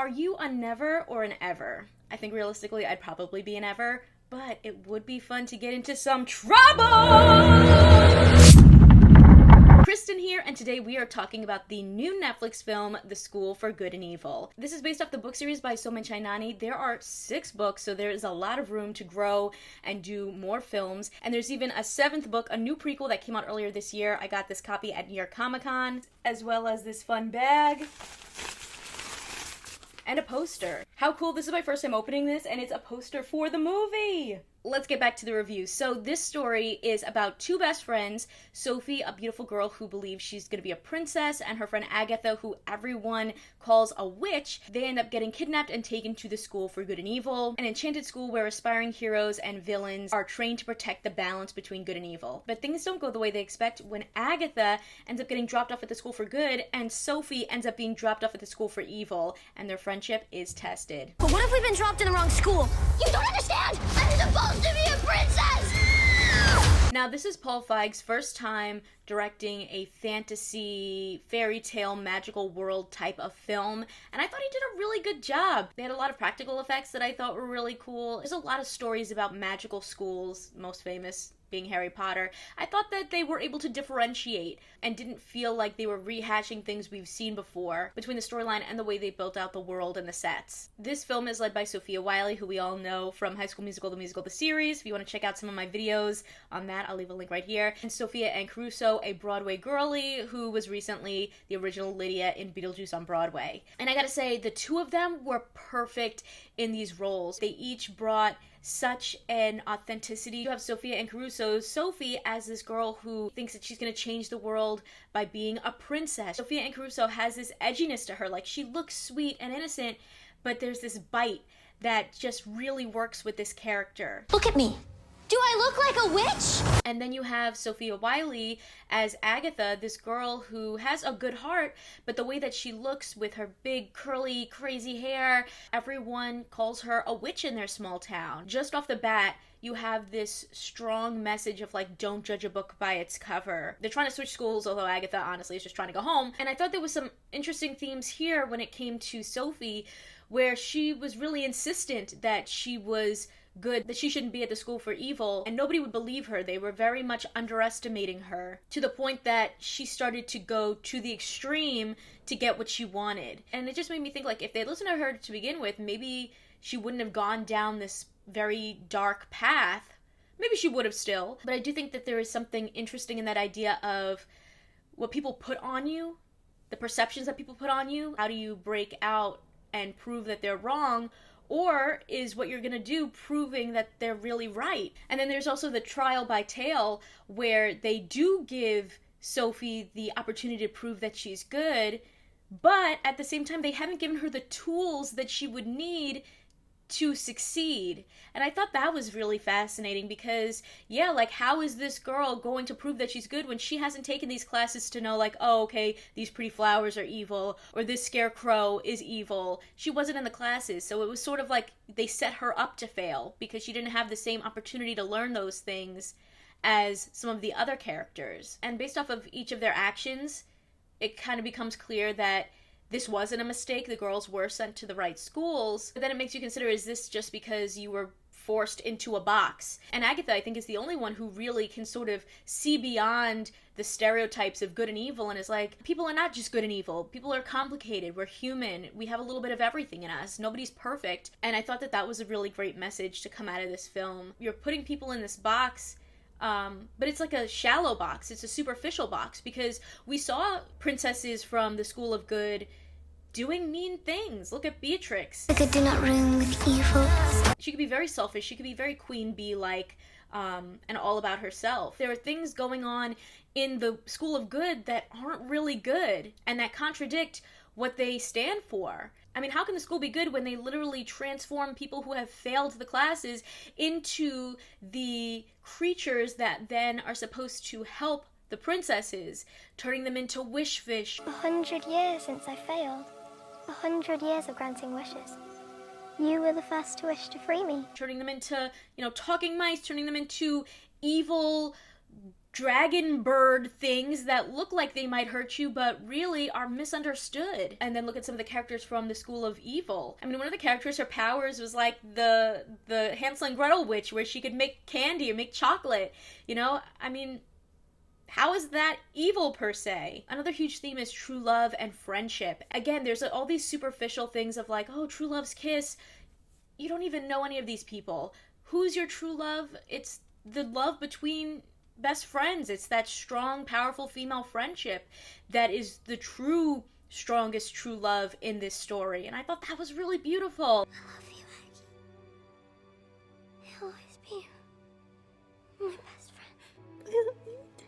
Are you a never or an ever? I think realistically I'd probably be an ever, but it would be fun to get into some trouble! Kristen here, and today we are talking about the new Netflix film, The School for Good and Evil. This is based off the book series by Soman Chainani. There are 6 books, so there is a lot of room to grow and do more films. And there's even a 7th book, a new prequel that came out earlier this year. I got this copy at New York Comic Con, as well as this fun bag. And a poster. How cool, this is my first time opening this, and it's a poster for the movie! Let's get back to the review. So this story is about 2 best friends, Sophie, a beautiful girl who believes she's going to be a princess, and her friend Agatha, who everyone calls a witch. They end up getting kidnapped and taken to the School for Good and Evil, an enchanted school where aspiring heroes and villains are trained to protect the balance between good and evil. But things don't go the way they expect when Agatha ends up getting dropped off at the School for Good, and Sophie ends up being dropped off at the School for Evil, and their friendship is tested. But what if we've been dropped in the wrong school? You don't understand! I'm supposed to be a princess! Now, this is Paul Feig's first time directing a fantasy, fairy tale, magical world type of film, and I thought he did a really good job. They had a lot of practical effects that I thought were really cool. There's a lot of stories about magical schools, most famous being Harry Potter. I thought that they were able to differentiate and didn't feel like they were rehashing things we've seen before between the storyline and the way they built out the world and the sets. This film is led by Sophia Wylie, who we all know from High School Musical, the series. If you want to check out some of my videos on that, I'll leave a link right here. And Sophia and Caruso, a Broadway girlie who was recently the original Lydia in Beetlejuice on Broadway. And I gotta say, the 2 of them were perfect in these roles. They each brought such an authenticity. You have Sophia and Caruso. Sophie as this girl who thinks that she's going to change the world by being a princess. Sophia and Caruso has this edginess to her. Like, she looks sweet and innocent, but there's this bite that just really works with this character. Look at me. Do I look like a witch? And then you have Sophia Wylie as Agatha, this girl who has a good heart, but the way that she looks with her big, curly, crazy hair, everyone calls her a witch in their small town. Just off the bat, you have this strong message of, like, don't judge a book by its cover. They're trying to switch schools, although Agatha, honestly, is just trying to go home. And I thought there was some interesting themes here when it came to Sophie, where she was really insistent that she was good, that she shouldn't be at the School for Evil, and nobody would believe her. They were very much underestimating her, to the point that she started to go to the extreme to get what she wanted. And it just made me think, like, if they listened to her to begin with, maybe she wouldn't have gone down this very dark path. Maybe she would have still, but I do think that there is something interesting in that idea of what people put on you, the perceptions that people put on you. How do you break out and prove that they're wrong? Or is what you're going to do proving that they're really right? And then there's also the trial by tale, where they do give Sophie the opportunity to prove that she's good, but at the same time, they haven't given her the tools that she would need to succeed. And I thought that was really fascinating because, yeah, like, how is this girl going to prove that she's good when she hasn't taken these classes to know, like, oh, okay, these pretty flowers are evil, or this scarecrow is evil. She wasn't in the classes, so it was sort of like they set her up to fail because she didn't have the same opportunity to learn those things as some of the other characters. And based off of each of their actions, it kind of becomes clear that this wasn't a mistake. The girls were sent to the right schools. But then it makes you consider, is this just because you were forced into a box? And Agatha, I think, is the only one who really can sort of see beyond the stereotypes of good and evil and is like, people are not just good and evil. People are complicated. We're human. We have a little bit of everything in us. Nobody's perfect. And I thought that that was a really great message to come out of this film. You're putting people in this box, but it's like a shallow box. It's a superficial box because we saw princesses from the School of Good doing mean things. Look at Beatrix. The good do not rule with evil. She could be very selfish. She could be very queen bee-like, and all about herself. There are things going on in the School of Good that aren't really good and that contradict what they stand for. I mean, how can the school be good when they literally transform people who have failed the classes into the creatures that then are supposed to help the princesses, turning them into wish fish? 100 years since I failed. 100 years of granting wishes. You were the first to wish to free me. Turning them into, talking mice, turning them into evil dragon bird things that look like they might hurt you but really are misunderstood. And then look at some of the characters from the School of Evil. I mean, one of the characters, her powers was like the Hansel and Gretel witch, where she could make candy or make chocolate, you know? I mean, how is that evil per se? Another huge theme is true love and friendship. Again, there's all these superficial things of like, oh, true love's kiss. You don't even know any of these people. Who's your true love? It's the love between best friends. It's that strong, powerful female friendship that is the true, strongest true love in this story. And I thought that was really beautiful. I love you, Aggie. You'll always be my best friend. I love you too.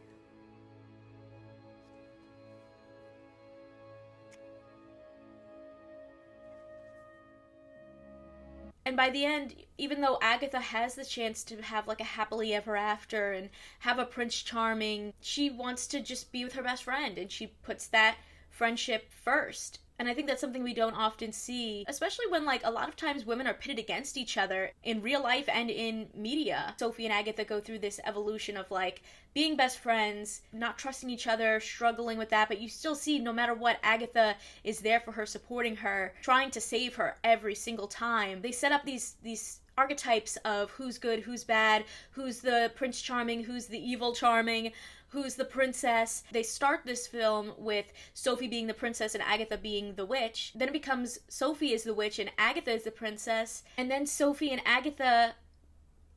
And by the end, even though Agatha has the chance to have like a happily ever after and have a Prince Charming, she wants to just be with her best friend, and she puts that friendship first. And I think that's something we don't often see, especially when, like, a lot of times women are pitted against each other in real life and in media. Sophie and Agatha go through this evolution of, like, being best friends, not trusting each other, struggling with that, but you still see, no matter what, Agatha is there for her, supporting her, trying to save her every single time. They set up these archetypes of who's good, who's bad, who's the Prince Charming, who's the evil charming, who's the princess. They start this film with Sophie being the princess and Agatha being the witch. Then it becomes Sophie is the witch and Agatha is the princess. And then Sophie and Agatha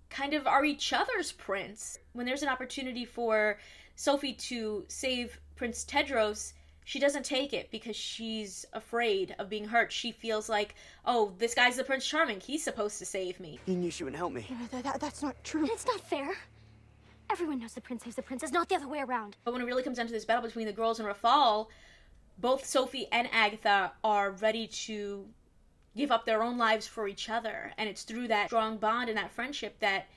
kind of are each other's prince. When there's an opportunity for Sophie to save Prince Tedros, she doesn't take it because she's afraid of being hurt. She feels like, oh, this guy's the Prince Charming. He's supposed to save me. You knew she would help me. That's not true. It's not fair. Everyone knows the prince saves the princess, not the other way around. But when it really comes down to this battle between the girls and Rafal, both Sophie and Agatha are ready to give up their own lives for each other. And it's through that strong bond and that friendship that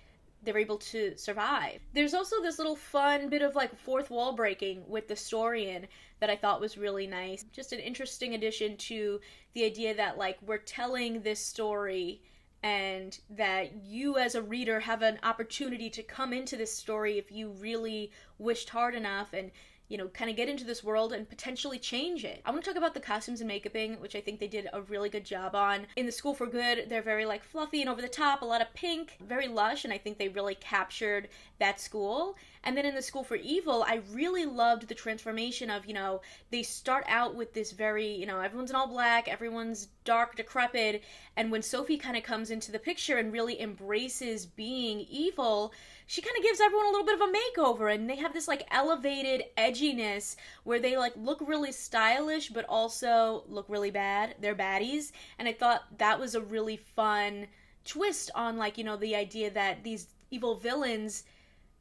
they're able to survive. There's also this little fun bit of like fourth wall breaking with the Storian that I thought was really nice. Just an interesting addition to the idea that like we're telling this story and that you as a reader have an opportunity to come into this story if you really wished hard enough and, you know, kind of get into this world and potentially change it. I want to talk about the costumes and makeuping, which I think they did a really good job on. In The School for Good, they're very like fluffy and over the top, a lot of pink, very lush, and I think they really captured that school. And then in The School for Evil, I really loved the transformation of, you know, they start out with this very, you know, everyone's in all black, everyone's dark, decrepit, and when Sophie kind of comes into the picture and really embraces being evil, she kind of gives everyone a little bit of a makeover, and they have this like elevated edginess where they like look really stylish but also look really bad. They're baddies, and I thought that was a really fun twist on like, you know, the idea that these evil villains,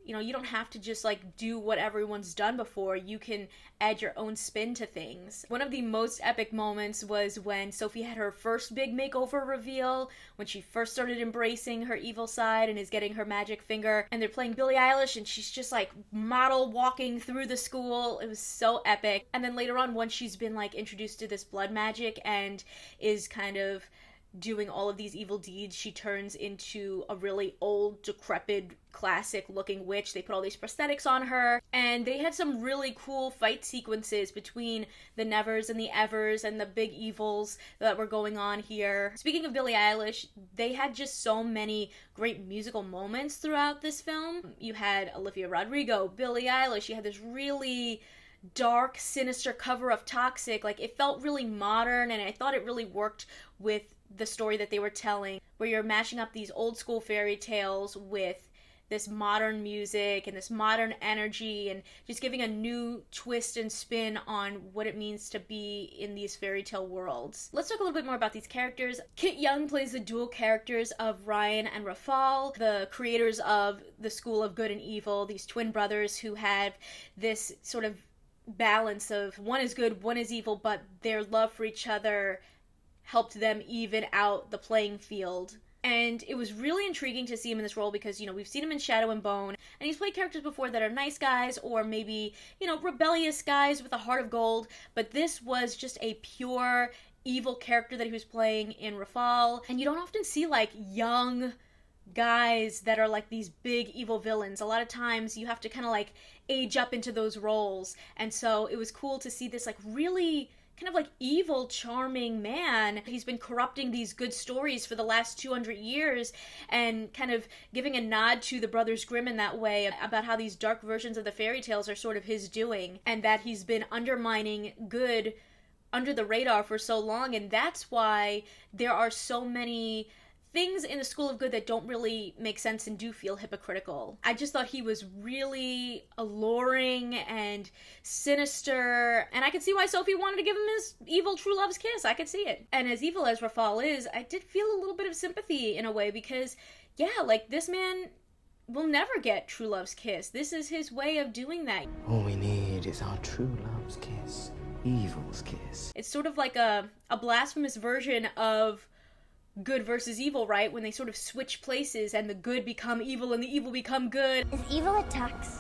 you know, you don't have to just like do what everyone's done before. You can add your own spin to things. One of the most epic moments was when Sophie had her first big makeover reveal, when she first started embracing her evil side and is getting her magic finger, and they're playing Billie Eilish and she's just like model walking through the school. It was so epic. And then later on, once she's been like introduced to this blood magic and is kind of doing all of these evil deeds, she turns into a really old, decrepit, classic-looking witch. They put all these prosthetics on her, and they had some really cool fight sequences between the Nevers and the Evers and the big evils that were going on here. Speaking of Billie Eilish, they had just so many great musical moments throughout this film. You had Olivia Rodrigo, Billie Eilish, you had this really dark, sinister cover of Toxic. Like, it felt really modern, and I thought it really worked with the story that they were telling, where you're mashing up these old school fairy tales with this modern music and this modern energy and just giving a new twist and spin on what it means to be in these fairy tale worlds. Let's talk a little bit more about these characters. Kit Young plays the dual characters of Ryan and Rafal, the creators of the School of Good and Evil, these twin brothers who have this sort of balance of one is good, one is evil, but their love for each other helped them even out the playing field. And it was really intriguing to see him in this role because, you know, we've seen him in Shadow and Bone, and he's played characters before that are nice guys or maybe, you know, rebellious guys with a heart of gold, but this was just a pure evil character that he was playing in Rafal. And you don't often see, like, young guys that are like these big evil villains. A lot of times you have to kind of like age up into those roles. And so it was cool to see this like really kind of like evil, charming man. He's been corrupting these good stories for the last 200 years and kind of giving a nod to the Brothers Grimm in that way about how these dark versions of the fairy tales are sort of his doing, and that he's been undermining good under the radar for so long. And that's why there are so many things in the School of Good that don't really make sense and do feel hypocritical. I just thought he was really alluring and sinister, and I could see why Sophie wanted to give him his evil true love's kiss. I could see it. And as evil as Rafal is, I did feel a little bit of sympathy in a way, because yeah, like, this man will never get true love's kiss. This is his way of doing that. All we need is our true love's kiss. Evil's kiss. It's sort of like a blasphemous version of good versus evil, right? When they sort of switch places and the good become evil and the evil become good. If evil attacks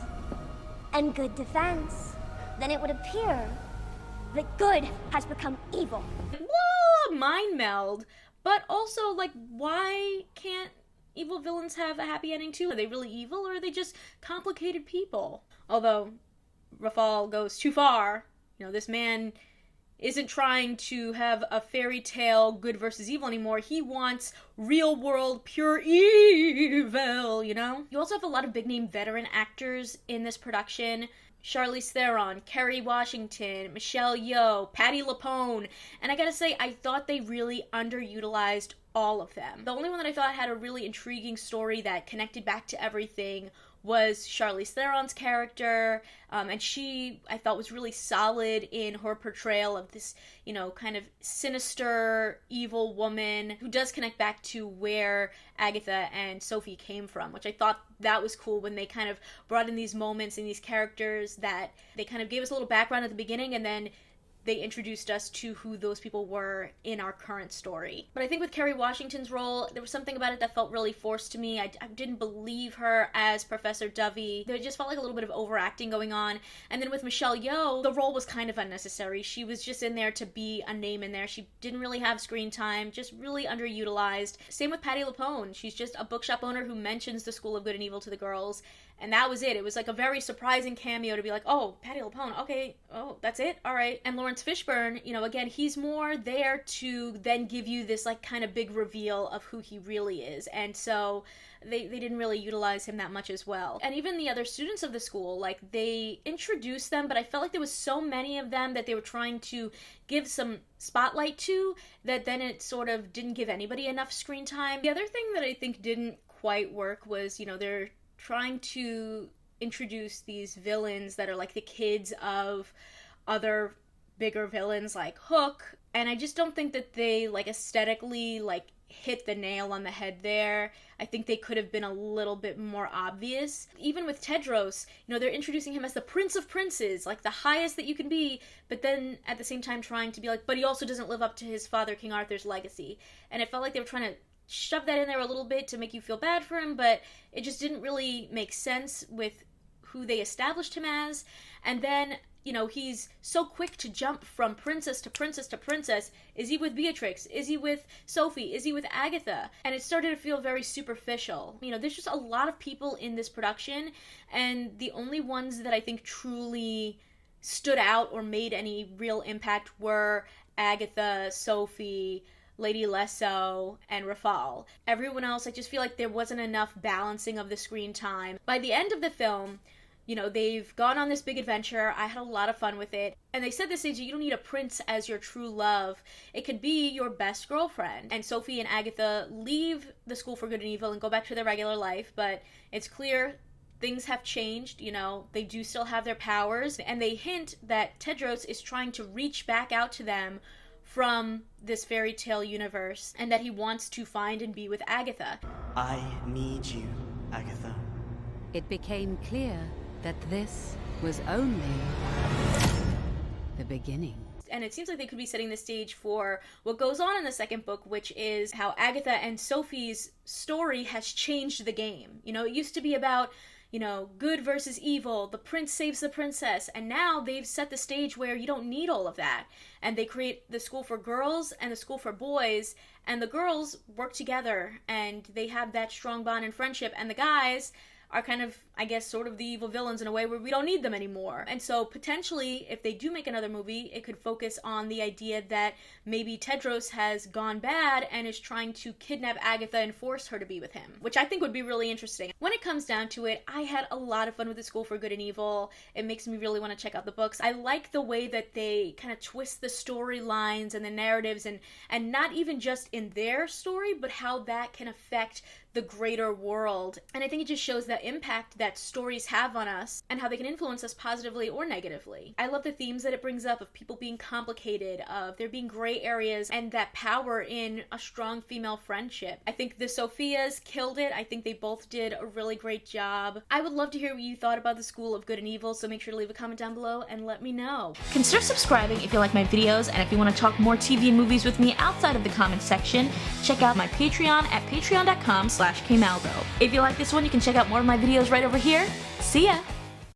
and good defends, then it would appear that good has become evil. Whoa, mind meld. But also, like, why can't evil villains have a happy ending too? Are they really evil, or are they just complicated people? Although Rafal goes too far. You know, this man isn't trying to have a fairy tale good versus evil anymore. He wants real world pure evil, you know? You also have a lot of big name veteran actors in this production. Charlize Theron, Kerry Washington, Michelle Yeoh, Patti LuPone, and I gotta say, I thought they really underutilized all of them. The only one that I thought had a really intriguing story that connected back to everything was Charlize Theron's character, and she, I thought, was really solid in her portrayal of this, you know, kind of sinister, evil woman who does connect back to where Agatha and Sophie came from, which I thought that was cool when they kind of brought in these moments and these characters that they kind of gave us a little background at the beginning, and then they introduced us to who those people were in our current story. But I think with Kerry Washington's role, there was something about it that felt really forced to me. I didn't believe her as Professor Dovey. There just felt like a little bit of overacting going on. And then with Michelle Yeoh, the role was kind of unnecessary. She was just in there to be a name in there. She didn't really have screen time, just really underutilized. Same with Patti LuPone. She's just a bookshop owner who mentions the School of Good and Evil to the girls. And that was it. It was like a very surprising cameo to be like, oh, Patti LuPone, okay, oh, that's it? All right. And Lawrence Fishburne, you know, again, he's more there to then give you this, like, kind of big reveal of who he really is. And so they didn't really utilize him that much as well. And even the other students of the school, like, they introduced them, but I felt like there was so many of them that they were trying to give some spotlight to that then it sort of didn't give anybody enough screen time. The other thing that I think didn't quite work was, you know, they're trying to introduce these villains that are like the kids of other bigger villains like Hook, and I just don't think that they, like, aesthetically, like, hit the nail on the head there. I think they could have been a little bit more obvious. Even with Tedros, you know, they're introducing him as the Prince of Princes, like the highest that you can be, but then at the same time trying to be like, but he also doesn't live up to his father King Arthur's legacy. And it felt like they were trying to shove that in there a little bit to make you feel bad for him, but it just didn't really make sense with who they established him as. And then, you know, he's so quick to jump from princess to princess to princess. Is he with Beatrix? Is he with Sophie? Is he with Agatha? And it started to feel very superficial. You know, there's just a lot of people in this production, and the only ones that I think truly stood out or made any real impact were Agatha, Sophie, Lady Lesso, and Rafal. Everyone else, I just feel like there wasn't enough balancing of the screen time. By the end of the film, you know, they've gone on this big adventure. I had a lot of fun with it. And they said this age, you don't need a prince as your true love. It could be your best girlfriend. And Sophie and Agatha leave the School for Good and Evil and go back to their regular life, but it's clear things have changed. You know, they do still have their powers, and they hint that Tedros is trying to reach back out to them from this fairy tale universe, and that he wants to find and be with Agatha. I need you, Agatha. It became clear that this was only the beginning. And it seems like they could be setting the stage for what goes on in the second book, which is how Agatha and Sophie's story has changed the game. You know, it used to be about, you know, good versus evil, the prince saves the princess, and now they've set the stage where you don't need all of that. And they create the school for girls and the school for boys, and the girls work together, and they have that strong bond and friendship, and the guys are kind of, I guess, sort of the evil villains in a way where we don't need them anymore. And so potentially, if they do make another movie, it could focus on the idea that maybe Tedros has gone bad and is trying to kidnap Agatha and force her to be with him, which I think would be really interesting. When it comes down to it, I had a lot of fun with The School for Good and Evil. It makes me really want to check out the books. I like the way that they kind of twist the storylines and the narratives, and not even just in their story, but how that can affect the greater world. And I think it just shows the impact that stories have on us and how they can influence us positively or negatively. I love the themes that it brings up of people being complicated, of there being gray areas, and that power in a strong female friendship. I think the Sophias killed it. I think they both did a really great job. I would love to hear what you thought about The School of Good and Evil, so make sure to leave a comment down below and let me know. Consider subscribing if you like my videos, and if you want to talk more TV and movies with me outside of the comments section, check out my Patreon at patreon.com/kmaldo. If you like this one, you can check out more of my videos right over here. See ya!